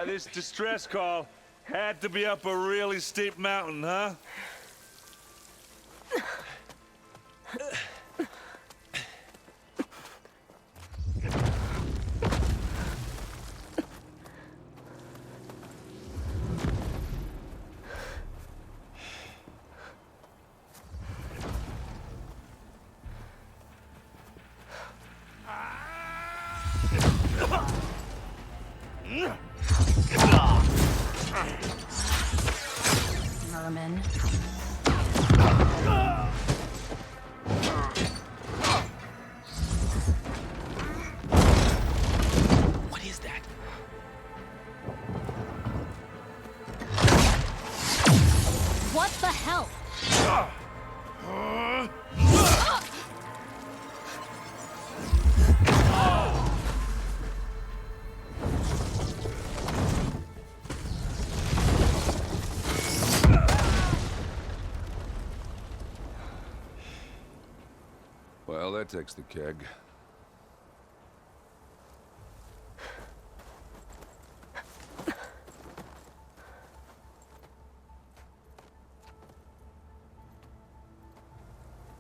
This distress call had to be up a really steep mountain, huh? Vermin. What is that? What the hell? Well, that takes the keg.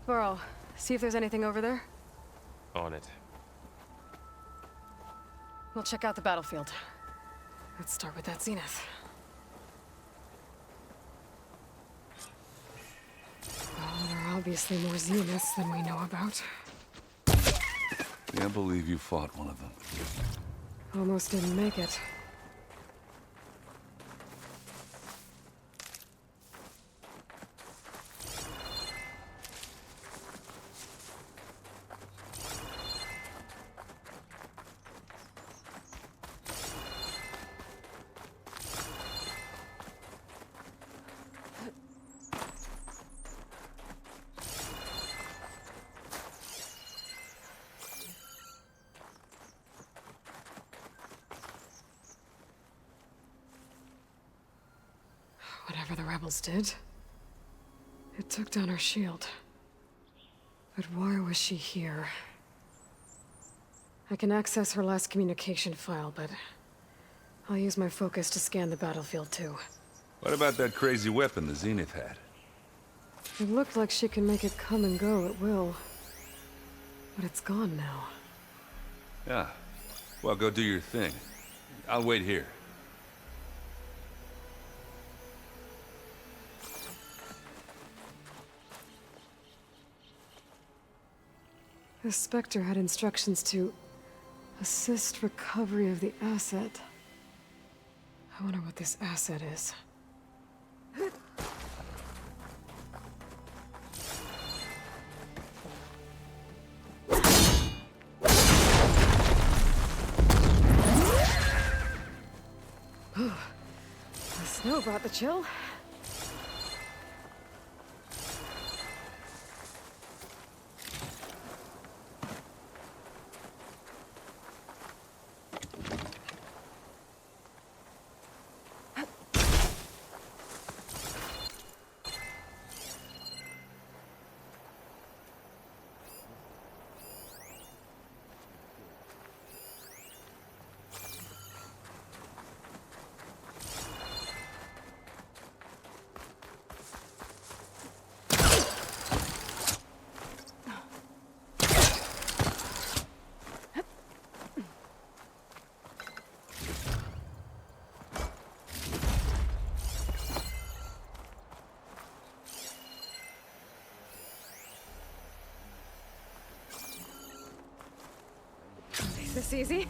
Burrow, see if there's anything over there. On it. We'll check out the battlefield. Let's start with that zenith. Oh, there are obviously more zeniths than we know about. Can't believe you fought one of them. Almost didn't make it. Whatever the rebels did, it took down her shield. But why was she here? I can access her last communication file, but I'll use my focus to scan the battlefield too. What about that crazy weapon the Zenith had? It looked like she can make it come and go at will. But it's gone now. Yeah. Well, go do your thing. I'll wait here. The Spectre had instructions to assist recovery of the asset. I wonder what this asset is. The snow brought the chill. This easy?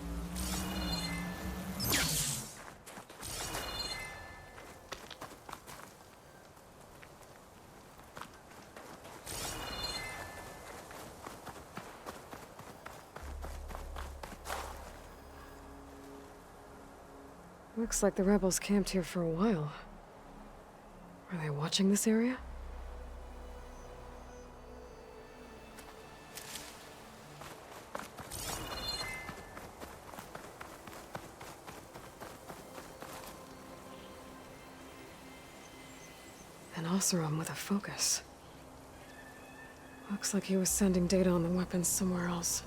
Looks like the rebels camped here for a while. Are they watching this area? An Oseram with a focus. Looks like he was sending data on the weapons somewhere else.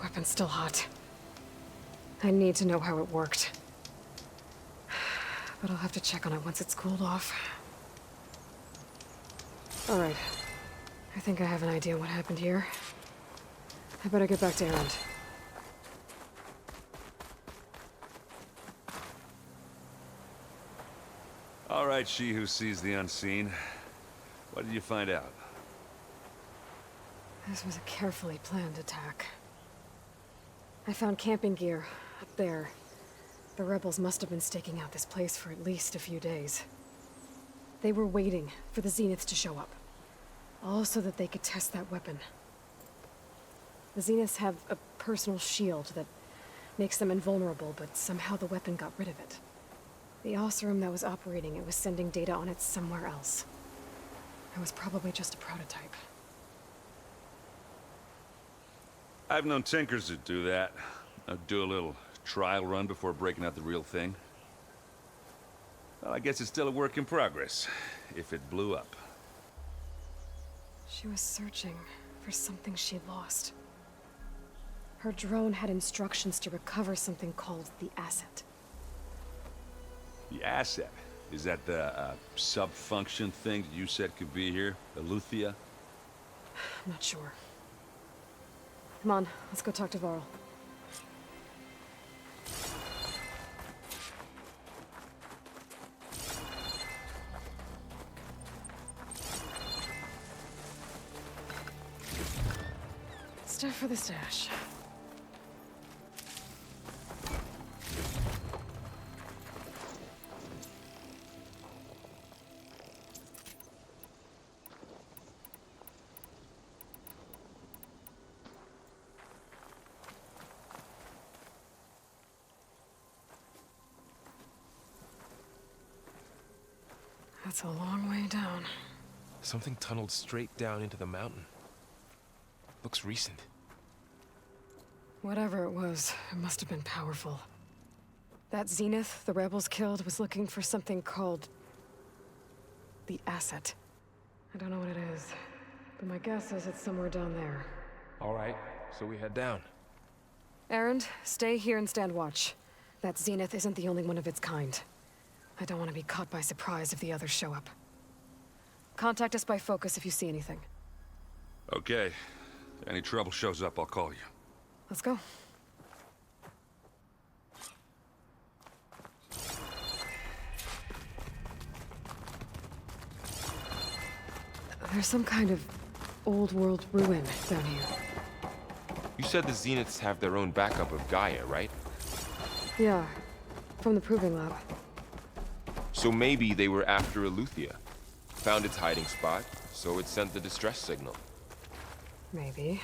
Weapon's still hot. I need to know how it worked. But I'll have to check on it once it's cooled off. Alright. I think I have an idea what happened here. I better get back to Erend. All right, she who sees the unseen. What did you find out? This was a carefully planned attack. I found camping gear up there. The rebels must have been staking out this place for at least a few days. They were waiting for the Zeniths to show up. All so that they could test that weapon. The Zeniths have a personal shield that makes them invulnerable, but somehow the weapon got rid of it. The Oseram that was operating it was sending data on it somewhere else. It was probably just a prototype. I've known tinkers that do that. Do a little trial run before breaking out the real thing. Well, I guess it's still a work in progress, if it blew up. She was searching for something she lost. Her drone had instructions to recover something called the asset. The asset? Is that the sub-function thing that you said could be here? Eleuthia? I'm not sure. Come on, let's go talk to Varl. Stuff for the stash. That's a long way down. Something tunneled straight down into the mountain. Looks recent. Whatever it was, it must have been powerful. That Zenith the rebels killed was looking for something called the asset. I don't know what it is, but my guess is it's somewhere down there. All right, so we head down. Erend, stay here and stand watch. That Zenith isn't the only one of its kind. I don't want to be caught by surprise if the others show up. Contact us by focus if you see anything. Okay. If any trouble shows up, I'll call you. Let's go. There's some kind of old world ruin down here. You said the Zeniths have their own backup of Gaia, right? Yeah, from the proving lab. So maybe they were after Eleuthia. Found its hiding spot, so it sent the distress signal. Maybe.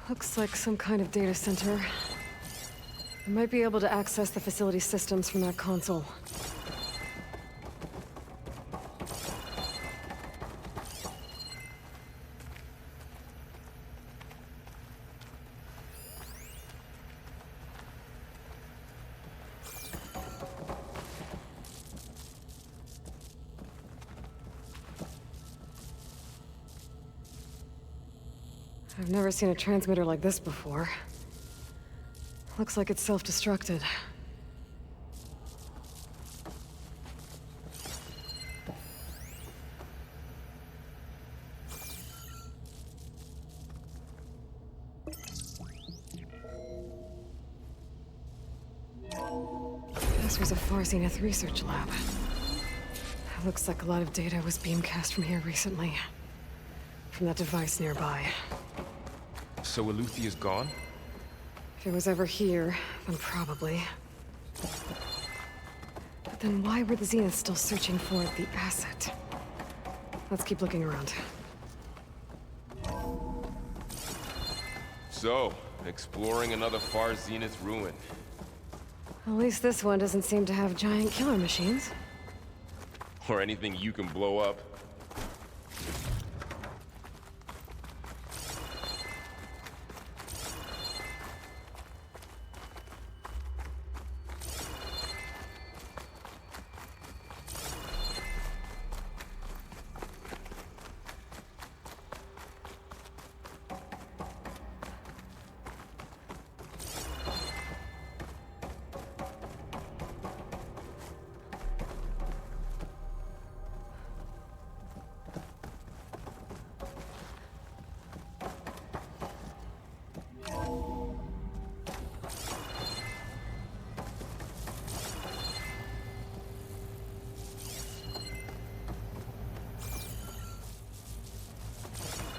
Looks like some kind of data center. I might be able to access the facility systems from that console. I've never seen a transmitter like this before. Looks like it's self-destructed. This was a Far Zenith research lab. Looks like a lot of data was beamcast from here recently. From that device nearby. So Eleuthea's gone? If it was ever here, then probably. But then why were the Zeniths still searching for the asset? Let's keep looking around. So, exploring another Far Zenith ruin. At least this one doesn't seem to have giant killer machines. Or anything you can blow up.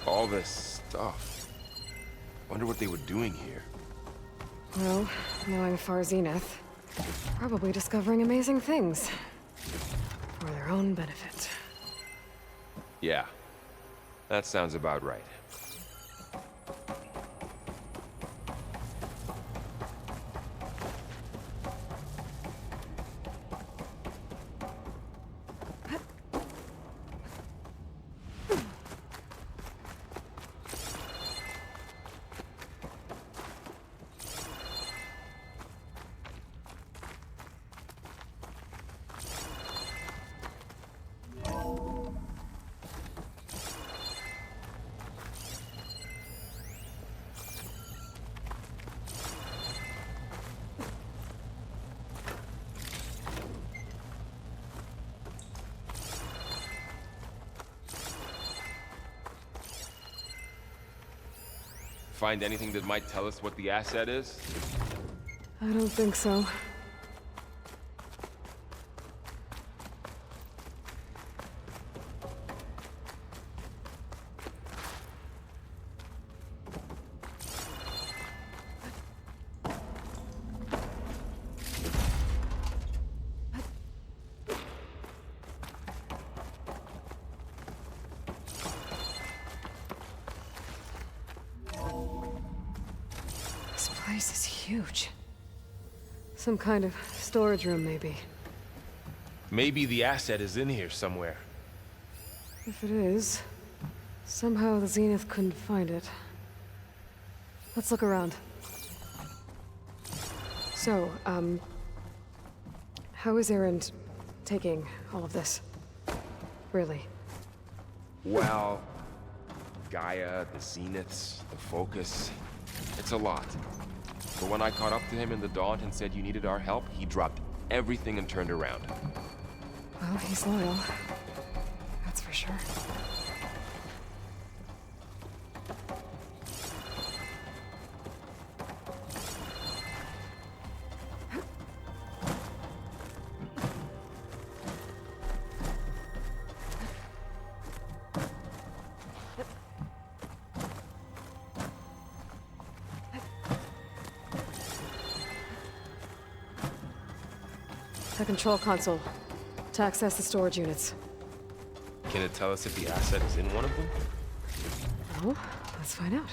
All this stuff. Wonder what they were doing here. Well, knowing Far Zenith, probably discovering amazing things. For their own benefit. Yeah, that sounds about right. Find anything that might tell us what the asset is? I don't think so. This place is huge. Some kind of storage room, maybe. Maybe the asset is in here somewhere. If it is, somehow the Zenith couldn't find it. Let's look around. So, how is Erend taking all of this? Really? Well, Gaia, the Zeniths, the Focus. It's a lot. But when I caught up to him in the Daunt and said you needed our help, he dropped everything and turned around. Well, he's loyal. That's for sure. The control console. To access the storage units. Can it tell us if the asset is in one of them? Oh, let's find out.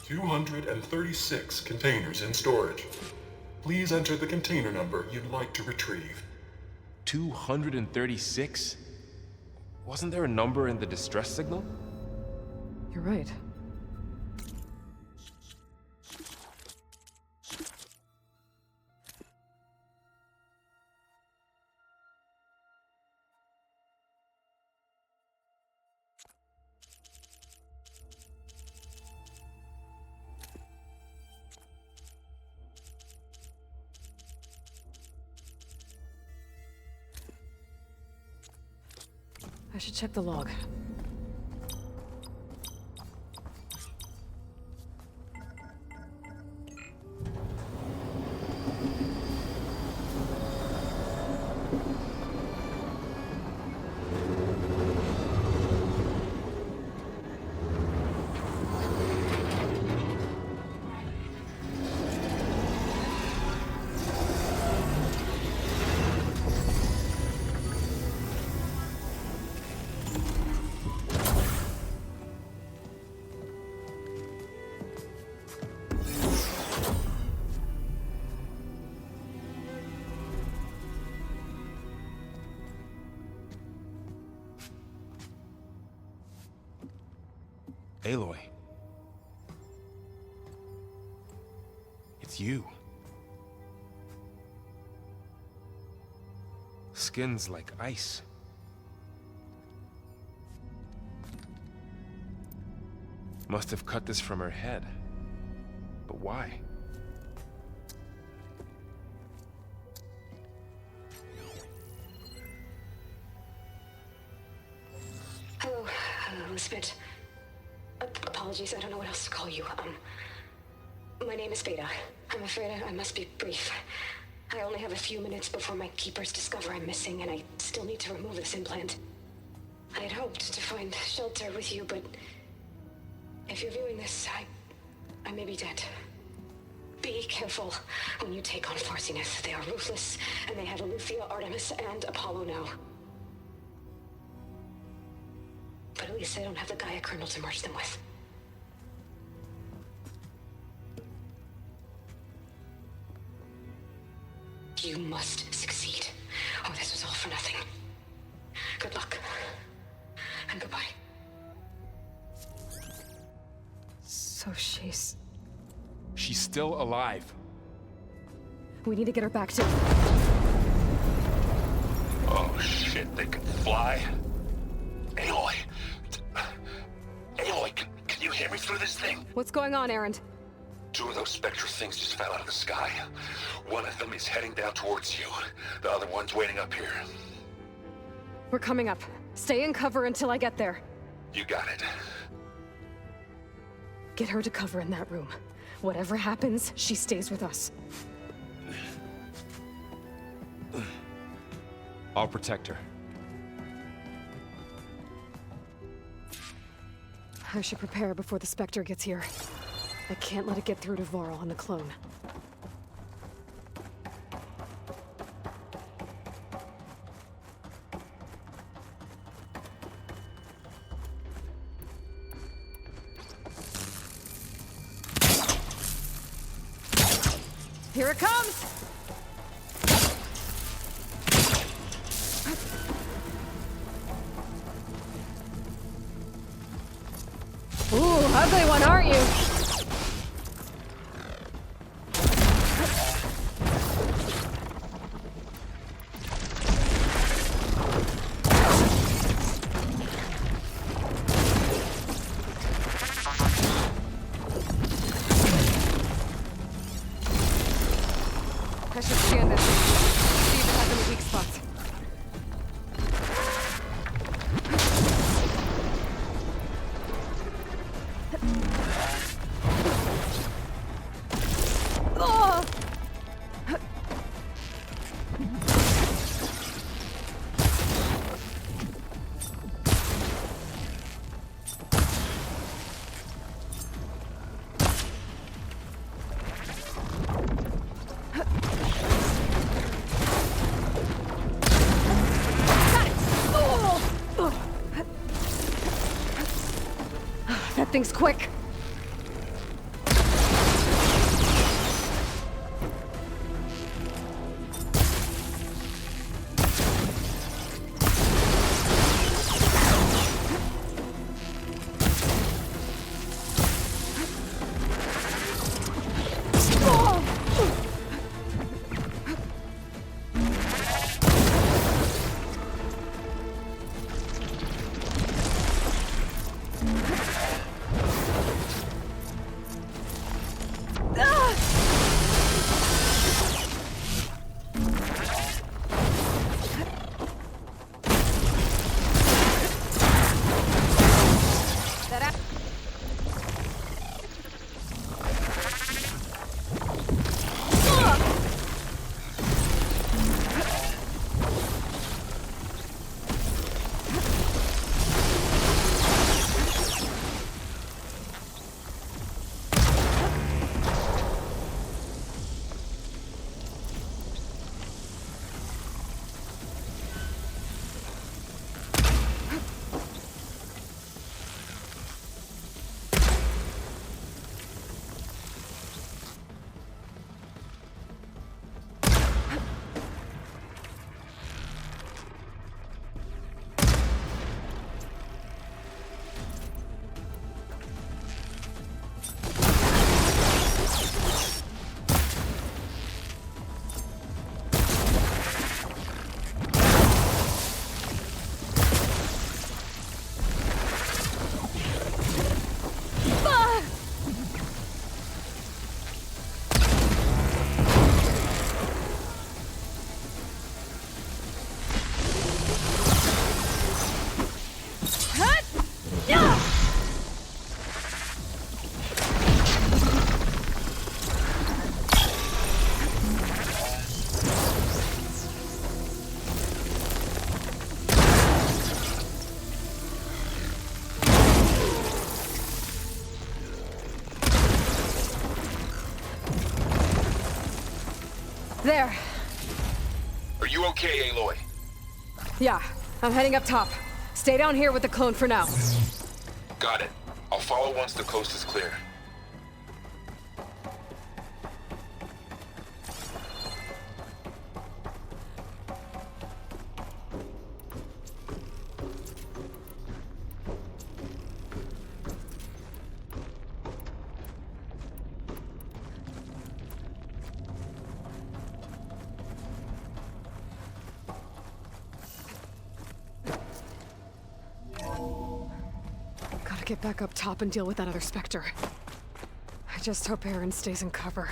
"236 containers in storage. Please enter the container number you'd like to retrieve." 236? Wasn't there a number in the distress signal? You're right. I should check the log. Aloy. It's you. Skin's like ice. Must have cut this from her head. But why? Hello, Elizabeth. Apologies, I don't know what else to call you. My name is Veda. I'm afraid I must be brief. I only have a few minutes before my keepers discover I'm missing, and I still need to remove this implant. I had hoped to find shelter with you, but if you're viewing this, I may be dead. Be careful when you take on Farsineth. They are ruthless, and they have Eleuthia, Artemis, and Apollo now. But at least they don't have the Gaia kernel to merge them with. You must succeed, or this was all for nothing. Good luck, and goodbye. So she's... She's still alive. We need to get her back to... Oh shit, they can fly? Aloy! Aloy, can you hear me through this thing? What's going on, Erend? 2 of those spectral things just fell out of the sky. One of them is heading down towards you. The other one's waiting up here. We're coming up. Stay in cover until I get there. You got it. Get her to cover in that room. Whatever happens, she stays with us. I'll protect her. I should prepare before the Spectre gets here. I can't let it get through to Varl and the clone. Here it comes! Ooh, ugly one, aren't you? I should scan this. See if it has any weak spots. Oh! That thing's quick. There. Are you okay, Aloy? Yeah, I'm heading up top. Stay down here with the clone for now. Got it. I'll follow once the coast is clear. Gotta get back up top and deal with that other Spectre. I just hope Aaron stays in cover.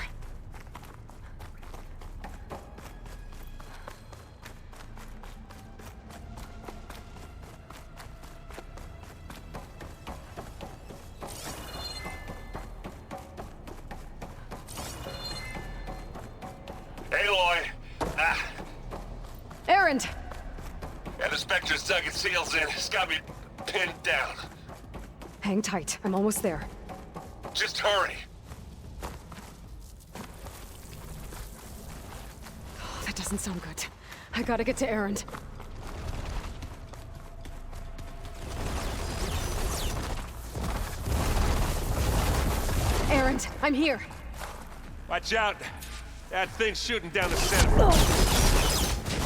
Aloy! Aaron! Yeah, the Spectre's dug its heels in. It's got me pinned down. Hang tight. I'm almost there. Just hurry. Oh, that doesn't sound good. I gotta get to Aaron. Aaron, I'm here. Watch out! That thing's shooting down the center.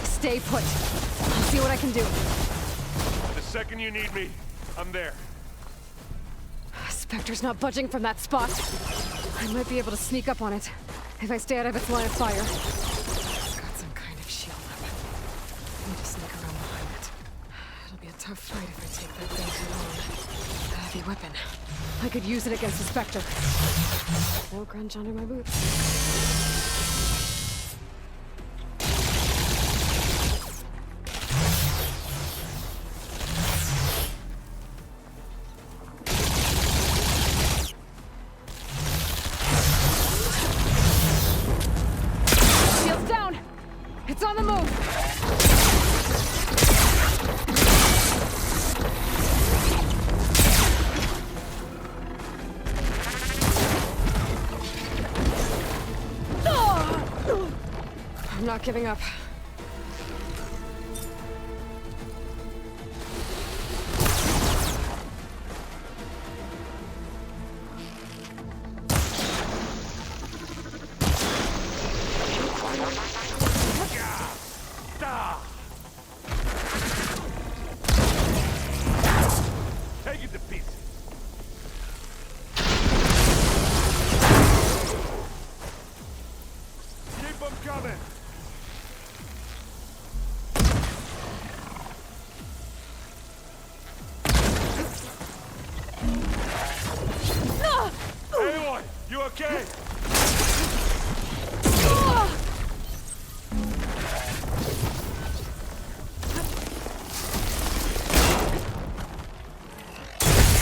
Stay put. I'll see what I can do. The second you need me, I'm there. Spectre's not budging from that spot. I might be able to sneak up on it if I stay out of its line of fire. It's got some kind of shield up. I need to sneak around behind it. It'll be a tough fight if I take that thing too long. A heavy weapon. I could use it against the Spectre. No crunch under my boots. Shield's down! It's on the move! I'm not giving up. Take it to pieces. Keep them coming. Aloy, you okay?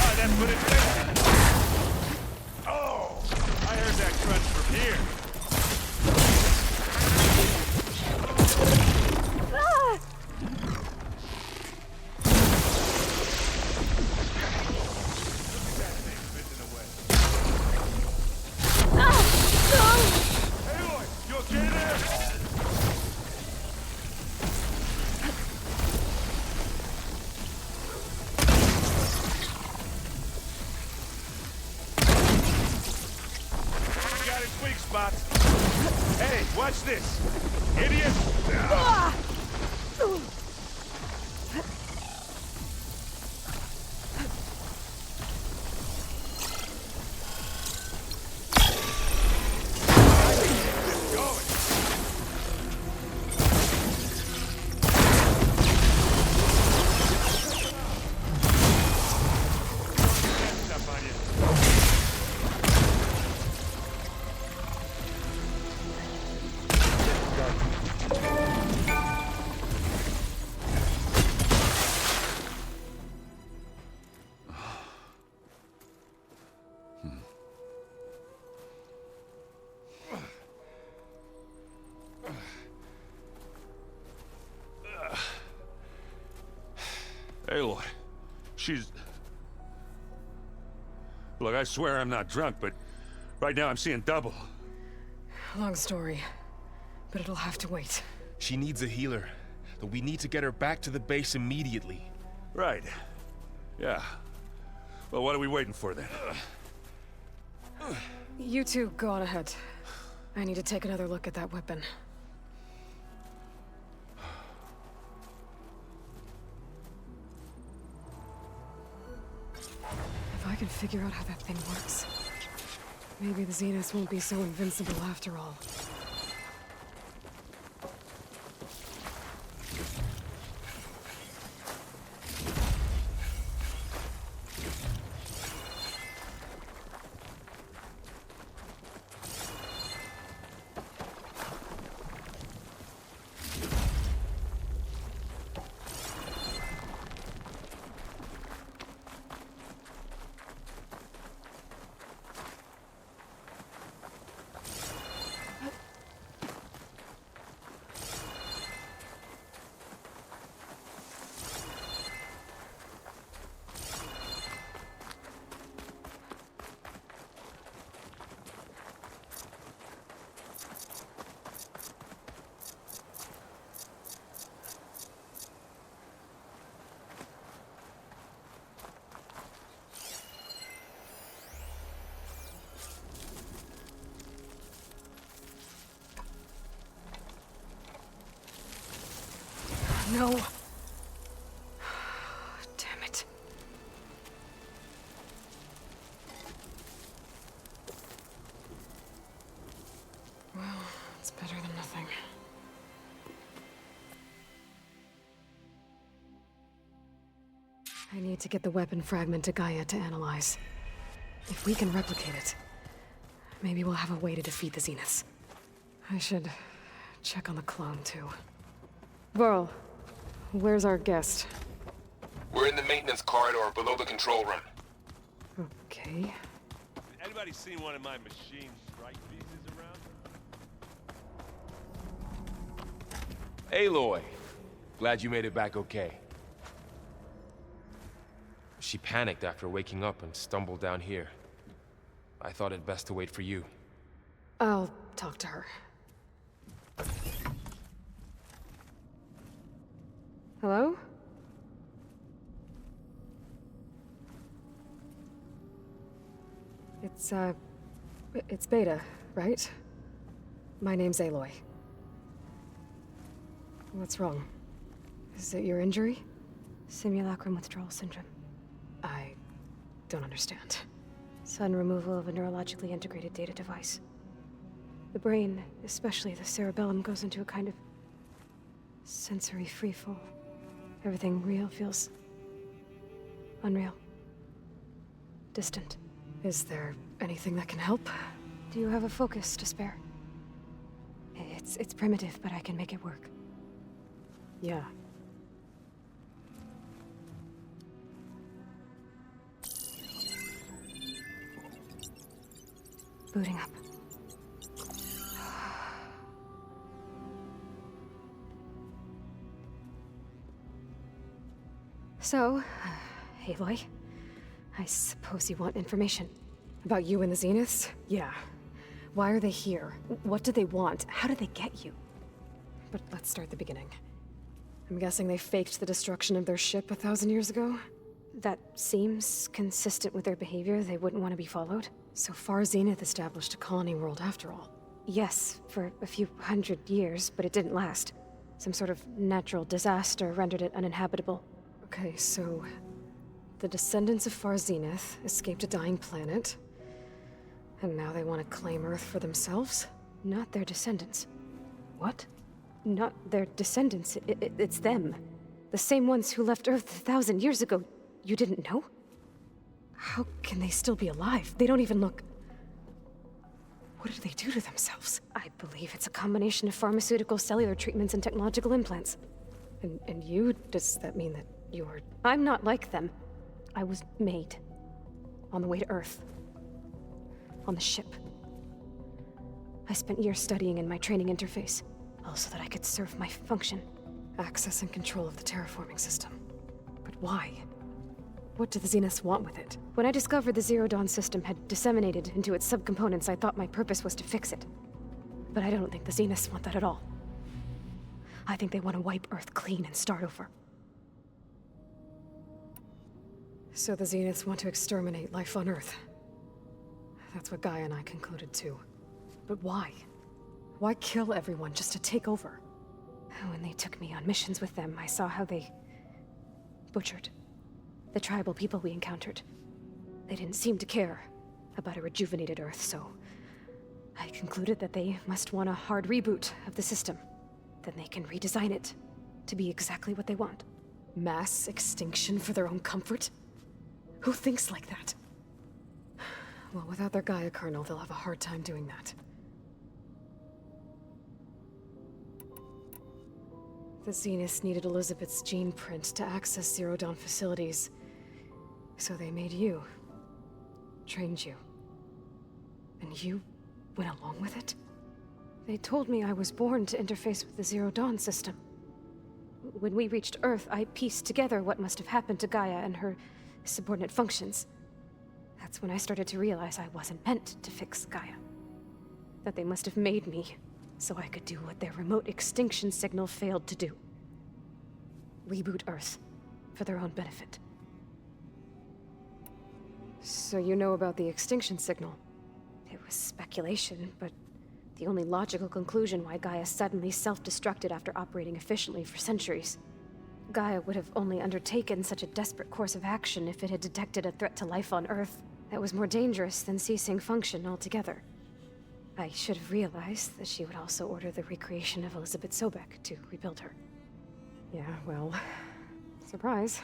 Ah, that put it down. Oh, I heard that crunch from here. That thing's missing away. Aloy, you okay there? Got his weak spots. Hey, watch this. Idiot. Going. Stuff on you. Aloy, she's... Look, I swear I'm not drunk, but right now I'm seeing double. Long story. but it'll have to wait. She needs a healer, but we need to get her back to the base immediately. Right. Yeah. Well, what are we waiting for then? You two go on ahead. I need to take another look at that weapon. If I can figure out how that thing works, maybe the Zeniths won't be so invincible after all. No. Damn it. Well, it's better than nothing. I need to get the weapon fragment to Gaia to analyze. If we can replicate it, maybe we'll have a way to defeat the Zeniths. I should check on the clone, too. Varl. Where's our guest? We're in the maintenance corridor below the control room. Okay. Anybody seen one of my machine strike pieces around? Aloy, glad you made it back okay. She panicked after waking up and stumbled down here. I thought it best to wait for you. I'll talk to her. Hello? It's Beta, right? My name's Aloy. What's wrong? Is it your injury? Simulacrum withdrawal syndrome. I don't understand. Sudden removal of a neurologically integrated data device. The brain, especially the cerebellum, goes into a kind of sensory freefall. Everything real feels unreal. Distant. Is there anything that can help? Do you have a focus to spare? It's primitive, but I can make it work. Yeah. Booting up. So, Aloy, I suppose you want information. About you and the Zeniths? Yeah. Why are they here? What do they want? How did they get you? But let's start at the beginning. I'm guessing they faked the destruction of their ship 1,000 years ago? That seems consistent with their behavior. They wouldn't want to be followed. So far, Zenith established a colony world after all. Yes, for a few hundred years, but it didn't last. Some sort of natural disaster rendered it uninhabitable. Okay, so the descendants of Far Zenith escaped a dying planet, and now they want to claim Earth for themselves? Not their descendants. What? Not their descendants. It's them. The same ones who left Earth 1,000 years ago. You didn't know? How can they still be alive? They don't even look... What did they do to themselves? I believe it's a combination of pharmaceutical, cellular treatments, and technological implants. And you? Does that mean that you're... I'm not like them. I was made. on the way to Earth? On the ship. I spent years studying in my training interface, all so that I could serve my function. Access and control of the terraforming system. But why? What do the Zeniths want with it? When I discovered the Zero Dawn system had disseminated into its subcomponents, I thought my purpose was to fix it. But I don't think the Zeniths want that at all. I think they want to wipe Earth clean and start over. So the Zeniths want to exterminate life on Earth. That's what Gaia and I concluded too. But why? Why kill everyone just to take over? When they took me on missions with them, I saw how they butchered the tribal people we encountered. They didn't seem to care about a rejuvenated Earth, so I concluded that they must want a hard reboot of the system. Then they can redesign it to be exactly what they want. Mass extinction for their own comfort? Who thinks like that? Well, without their Gaia kernel, they'll have a hard time doing that. The Zeniths needed Elizabeth's gene print to access Zero Dawn facilities. So they made you. Trained you. And you went along with it? They told me I was born to interface with the Zero Dawn system. When we reached Earth, I pieced together what must have happened to Gaia and her subordinate functions. That's when I started to realize I wasn't meant to fix Gaia. That they must have made me so I could do what their remote extinction signal failed to do. Reboot Earth for their own benefit. So you know about the extinction signal? It was speculation, but the only logical conclusion why Gaia suddenly self-destructed after operating efficiently for centuries. Gaia would have only undertaken such a desperate course of action if it had detected a threat to life on Earth that was more dangerous than ceasing function altogether. I should have realized that she would also order the recreation of Elizabeth Sobek to rebuild her. Yeah, well, surprise.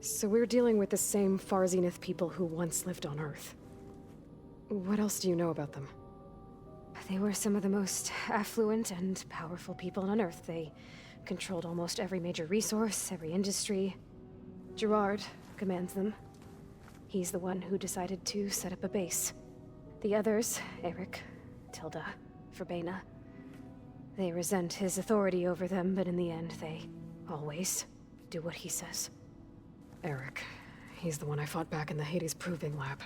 So we're dealing with the same Far Zenith people who once lived on Earth. What else do you know about them? They were some of the most affluent and powerful people on Earth. They controlled almost every major resource, every industry. Gerard commands them. He's the one who decided to set up a base. The others, Eric, Tilda, Verbena, they resent his authority over them, but in the end, they always do what he says. Eric. He's the one I fought back in the Hades Proving Lab.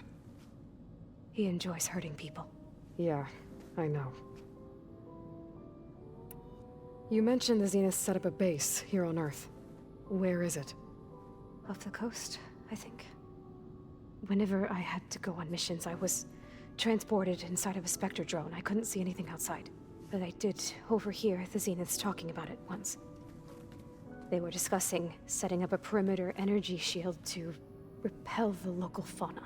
He enjoys hurting people. Yeah, I know. You mentioned the Zeniths set up a base here on Earth. Where is it? Off the coast, I think. Whenever I had to go on missions, I was transported inside of a Spectre drone. I couldn't see anything outside. But I did overhear the Zeniths talking about it once. They were discussing setting up a perimeter energy shield to repel the local fauna.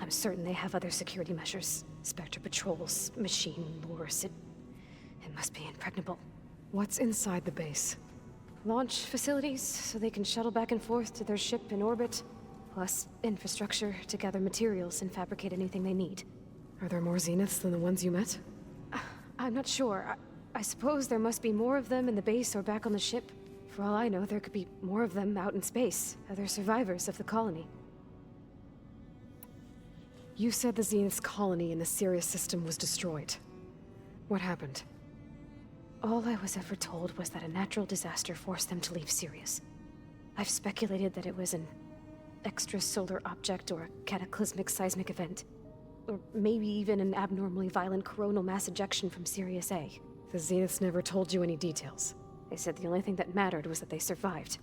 I'm certain they have other security measures. Spectre patrols, machine lures. It must be impregnable. What's inside the base? Launch facilities, so they can shuttle back and forth to their ship in orbit. Plus infrastructure to gather materials and fabricate anything they need. Are there more Zeniths than the ones you met? I'm not sure. I suppose there must be more of them in the base or back on the ship. For all I know, there could be more of them out in space, other survivors of the colony. You said the Zenith's colony in the Sirius system was destroyed. What happened? All I was ever told was that a natural disaster forced them to leave Sirius. I've speculated that it was an extrasolar object or a cataclysmic seismic event. Or maybe even an abnormally violent coronal mass ejection from Sirius A. The Zeniths never told you any details. They said the only thing that mattered was that they survived.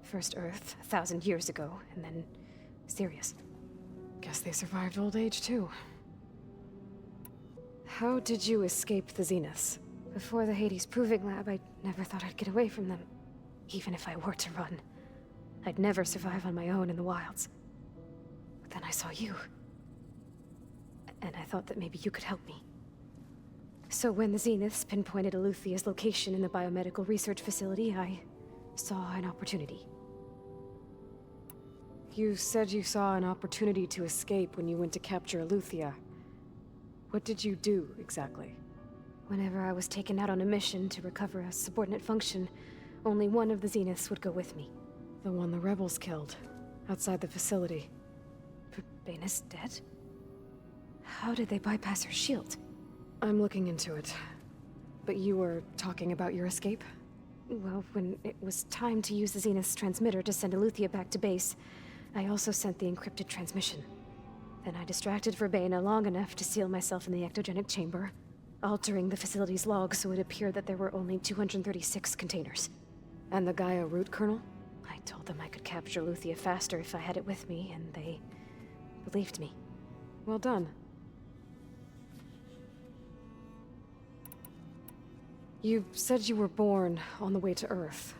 First Earth, 1,000 years ago, and then Sirius. Guess they survived old age, too. How did you escape the Zeniths? Before the Hades Proving Lab, I never thought I'd get away from them. Even if I were to run. I'd never survive on my own in the wilds. But then I saw you. And I thought that maybe you could help me. So when the Zeniths pinpointed Eluthia's location in the biomedical research facility, I saw an opportunity. You said you saw an opportunity to escape when you went to capture Eluthia. What did you do, exactly? Whenever I was taken out on a mission to recover a subordinate function, only one of the Zeniths would go with me. The one the rebels killed, outside the facility. Verbena's dead? How did they bypass her shield? I'm looking into it. But you were talking about your escape? Well, when it was time to use the Zenith's transmitter to send Eluthia back to base, I also sent the encrypted transmission. Then I distracted Verbena long enough to seal myself in the ectogenic chamber, altering the facility's log so it appeared that there were only 236 containers. And the Gaia root kernel? I told them I could capture Luthia faster if I had it with me, and they believed me. Well done. You said you were born on the way to Earth.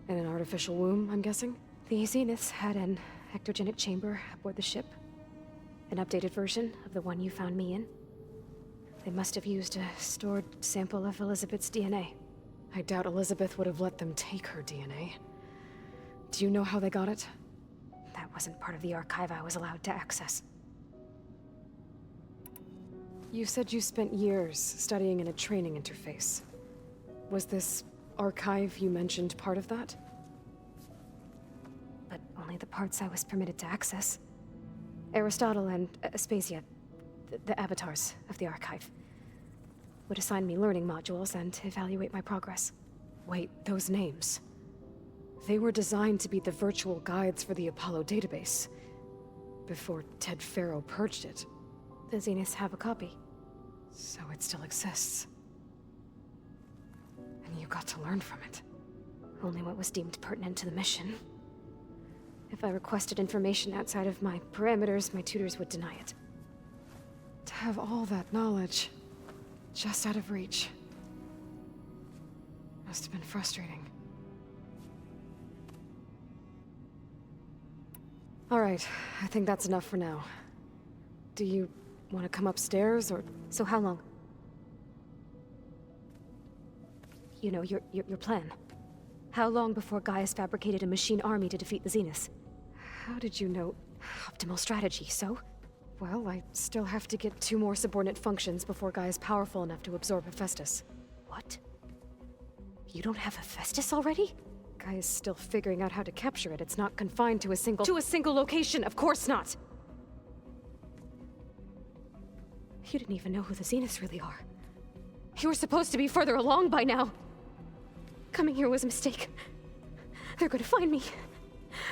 In an artificial womb, I'm guessing? The Zeniths had an ectogenic chamber aboard the ship. An updated version of the one you found me in. They must have used a stored sample of Elizabeth's DNA. I doubt Elizabeth would have let them take her DNA. Do you know how they got it? That wasn't part of the archive I was allowed to access. You said you spent years studying in a training interface. Was this archive you mentioned part of that? But only the parts I was permitted to access. Aristotle and Aspasia, the avatars of the archive, would assign me learning modules and evaluate my progress. Wait, those names. They were designed to be the virtual guides for the Apollo database, before Ted Faro purged it. The Zeniths have a copy. So it still exists. And you got to learn from it. Only what was deemed pertinent to the mission. If I requested information outside of my parameters, my tutors would deny it. To have all that knowledge, just out of reach. Must have been frustrating. All right, I think that's enough for now. Do you want to come upstairs, or... So how long? You know, your plan. How long before Gaia's fabricated a machine army to defeat the Zeniths? How did you know? Optimal strategy, so? Well, I still have to get 2 more subordinate functions before Gaia's powerful enough to absorb Hephaestus. What? You don't have Hephaestus already? Gaia's still figuring out how to capture it. It's not confined to a single... To a single location, of course not! You didn't even know who the Zeniths really are. You were supposed to be further along by now. Coming here was a mistake. They're gonna find me.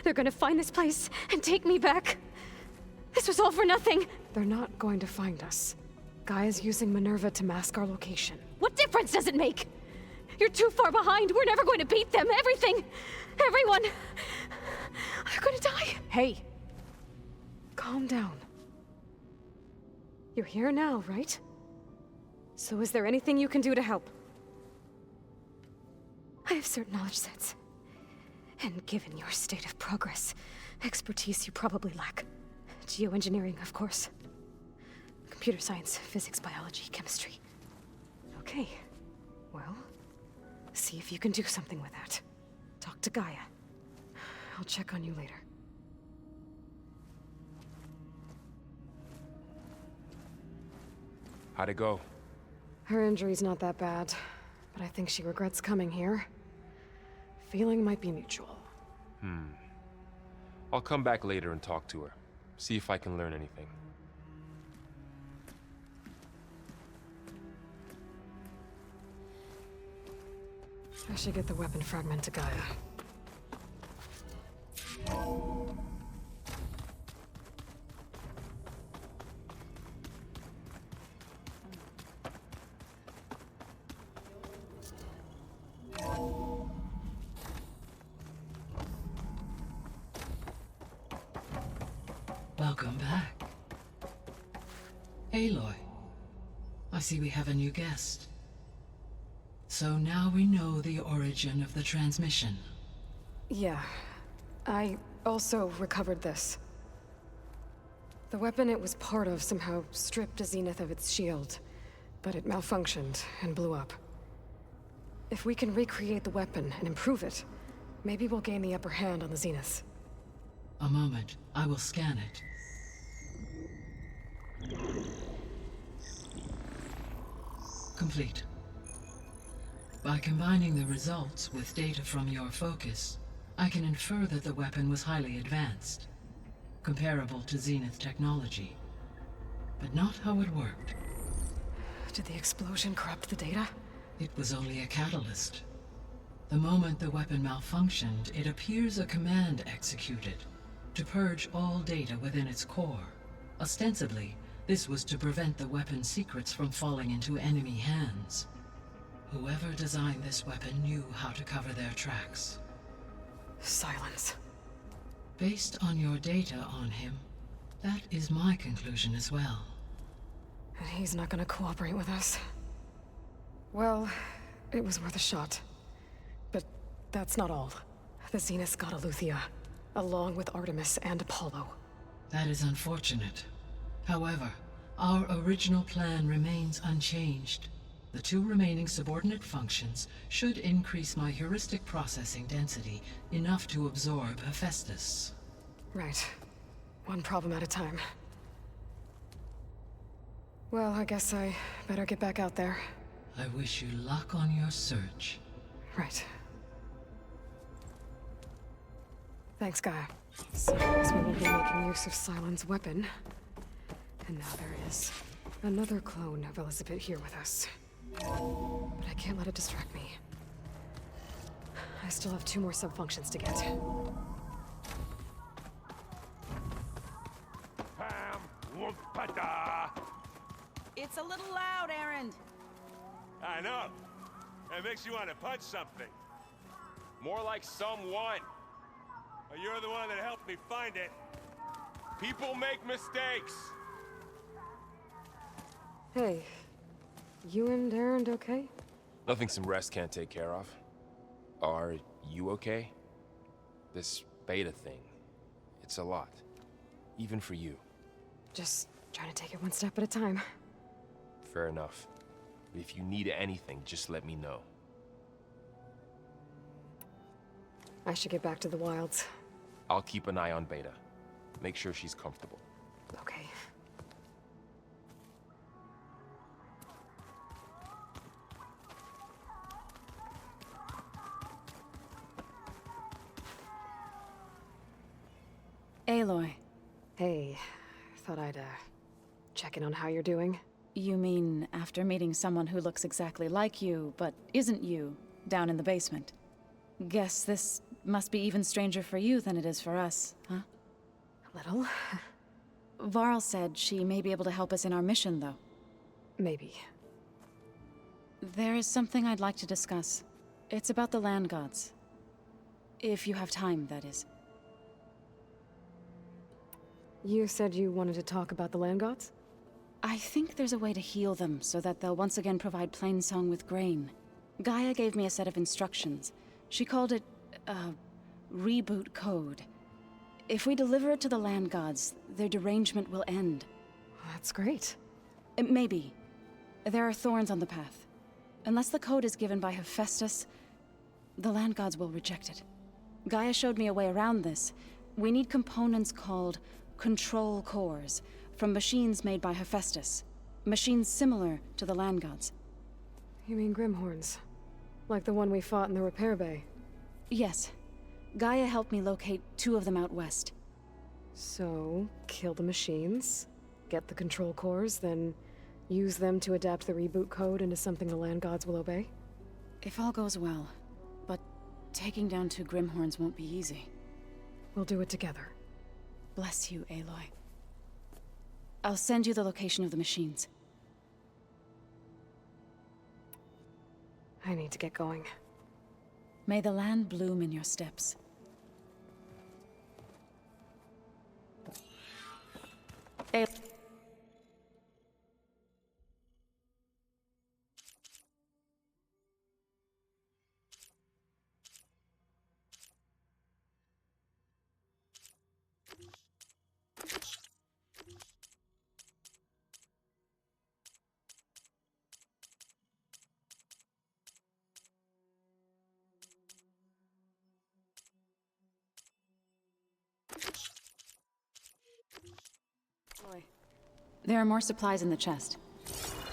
They're gonna find this place and take me back. This was all for nothing. They're not going to find us. Gaia's using Minerva to mask our location. What difference does it make? You're too far behind. We're never going to beat them. Everything. Everyone. They're gonna die. Hey. Calm down. You're here now, right? So is there anything you can do to help? I have certain knowledge sets. And given your state of progress, expertise you probably lack. Geoengineering, of course. Computer science, physics, biology, chemistry. Okay. Well, see if you can do something with that. Talk to Gaia. I'll check on you later. How'd it go? Her injury's not that bad, but I think she regrets coming here. Feeling might be mutual. I'll come back later and talk to her. See if I can learn anything. I should get the weapon fragment to Gaia. Welcome back. Aloy, I see we have a new guest. So now we know the origin of the transmission. Yeah. I also recovered this. The weapon it was part of somehow stripped a Zenith of its shield, but it malfunctioned and blew up. If we can recreate the weapon and improve it, maybe we'll gain the upper hand on the Zeniths. A moment, I will scan it. Complete. By combining the results with data from your focus, I can infer that the weapon was highly advanced, comparable to Zenith technology, but not how it worked. Did the explosion corrupt the data? It was only a catalyst. The moment the weapon malfunctioned, it appears a command executed. to purge all data within its core. Ostensibly, this was to prevent the weapon's secrets from falling into enemy hands. Whoever designed this weapon knew how to cover their tracks. Silence. Based on your data on him, that is my conclusion as well. And he's not gonna cooperate with us. Well, it was worth a shot. But that's not all. The Zeniths got Aletheia, along with Artemis and Apollo. That is unfortunate. However, our original plan remains unchanged. The 2 remaining subordinate functions should increase my heuristic processing density enough to absorb Hephaestus. Right. One problem at a time. Well, I guess I better get back out there. I wish you luck on your search. Right. Thanks, Gaia. So I guess we won't be making use of Cylon's weapon. And now there is another clone of Elizabeth here with us. But I can't let it distract me. I still have 2 more sub-functions to get. It's a little loud, Aaron. I know. It makes you want to punch something. More like someone. Well, you're the one that helped me find it. People make mistakes. Hey, you and Aaron okay? Nothing some rest can't take care of. Are you okay? This beta thing, it's a lot. Even for you. Just trying to take it one step at a time. Fair enough. If you need anything, just let me know. I should get back to the wilds. I'll keep an eye on Beta. Make sure she's comfortable. Okay. Aloy, Hey, thought I'd, check in on how you're doing. you mean after meeting someone who looks exactly like you, but isn't you, down in the basement? Guess this must be even stranger for you than it is for us, huh? A little. Varl said she may be able to help us in our mission, though. Maybe. There is something I'd like to discuss. It's about the land gods. If you have time, that is. You said you wanted to talk about the land gods? I think there's a way to heal them so that they'll once again provide Plainsong with grain. Gaia gave me a set of instructions. She called it, reboot code. If we deliver it to the land gods, their derangement will end. That's great. Maybe. There are thorns on the path. Unless the code is given by Hephaestus, the land gods will reject it. Gaia showed me a way around this. We need components called control cores, from machines made by Hephaestus. Machines similar to the land gods. You mean Grimhorns? Like the one we fought in the repair bay? Yes. Gaia helped me locate 2 of them out west. So, kill the machines, get the control cores, then use them to adapt the reboot code into something the land gods will obey? If all goes well. But taking down 2 Grimhorns won't be easy. We'll do it together. Bless you, Aloy. I'll send you the location of the machines. I need to get going. May the land bloom in your steps. There are more supplies in the chest.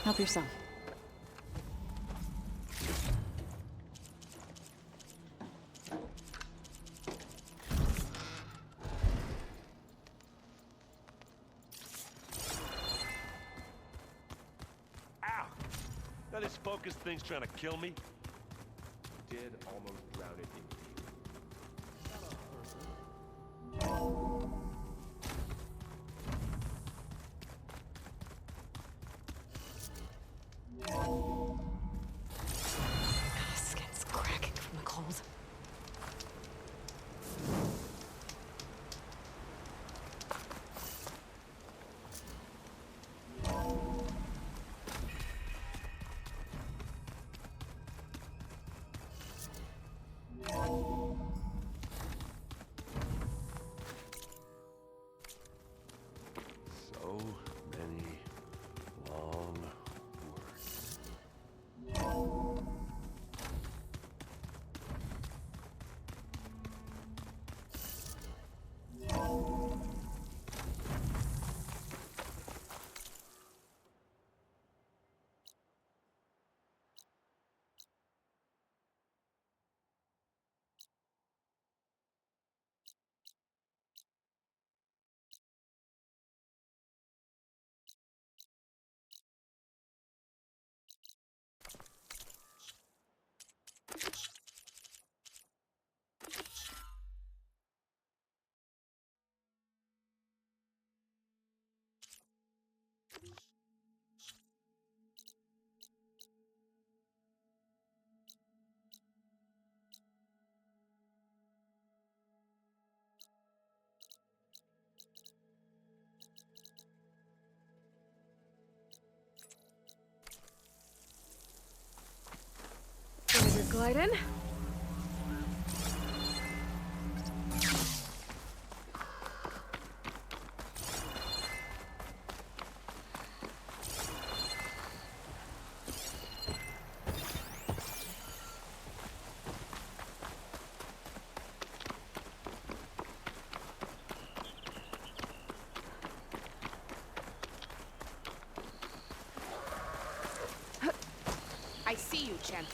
Help yourself. Ow! Now this focus thing's trying to kill me. Did almost drown it in you. Glide in. I see you, Chen.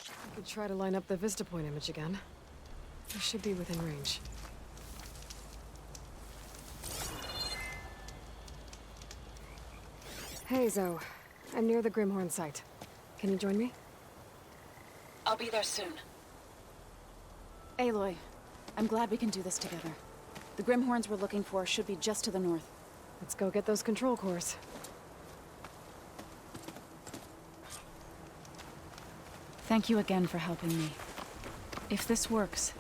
I could try to line up the Vista Point image again. I should be within range. Hey, Zoe. I'm near the Grimhorn site. Can you join me? I'll be there soon. Aloy, I'm glad we can do this together. The Grimhorns we're looking for should be just to the north. Let's go get those control cores. Thank you again for helping me. If this works,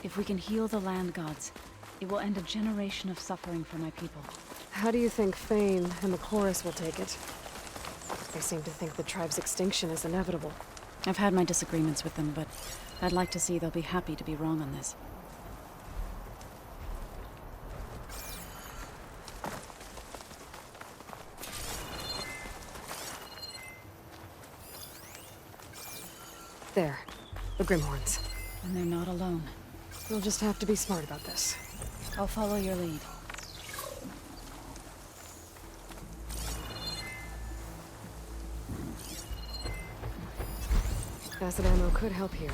if we can heal the land gods, it will end a generation of suffering for my people. How do you think Fane and the Chorus will take it? They seem to think the tribe's extinction is inevitable. I've had my disagreements with them, but I'd like to see they'll be happy to be wrong on this. There. The Grimhorns. And they're not alone. We'll just have to be smart about this. I'll follow your lead. Acid ammo could help here.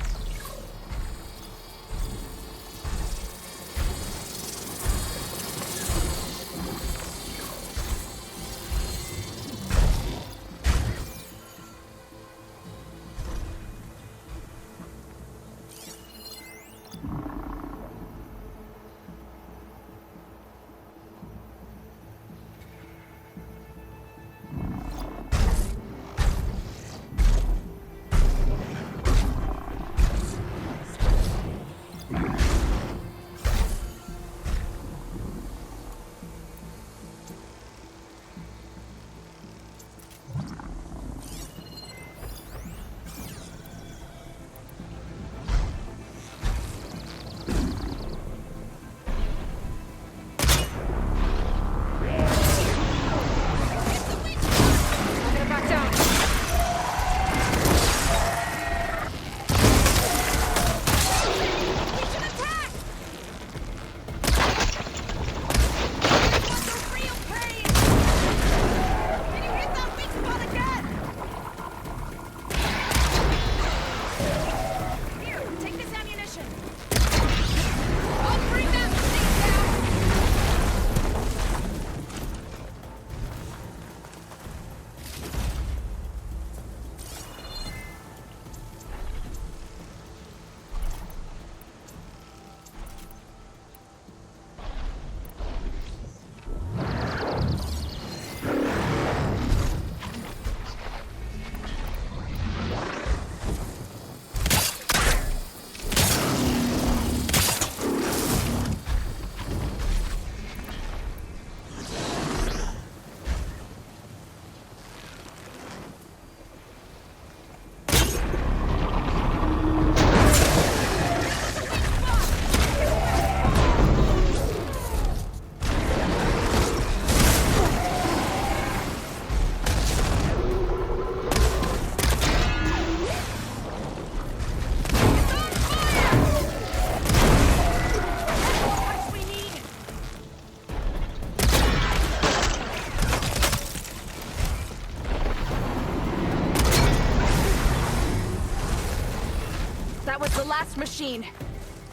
That was the last machine.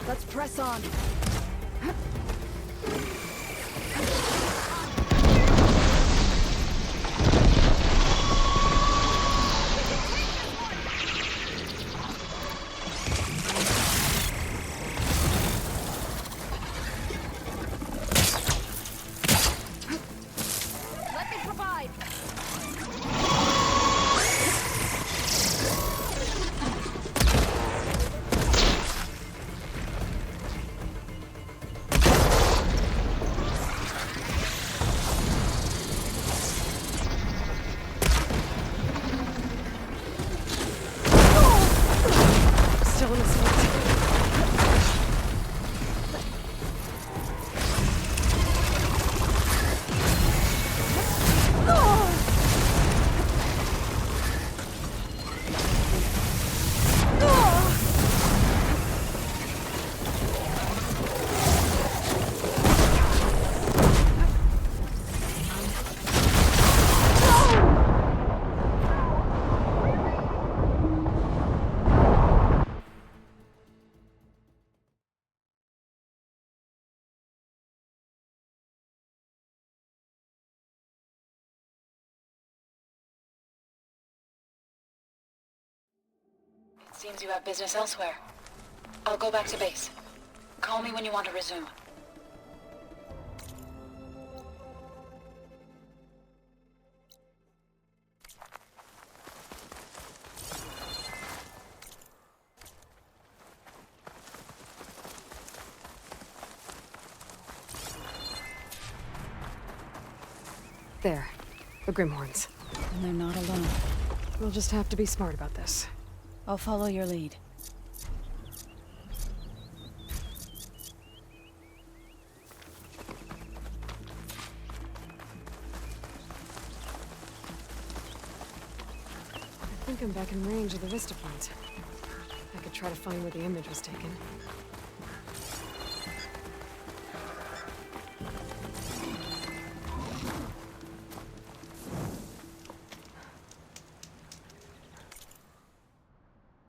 Let's press on. Let me Seems you have business elsewhere. I'll go back to base. Call me when you want to resume. There. The Grimhorns. And they're not alone. We'll just have to be smart about this. I'll follow your lead. I think I'm back in range of the Vista point. I could try to find where the image was taken.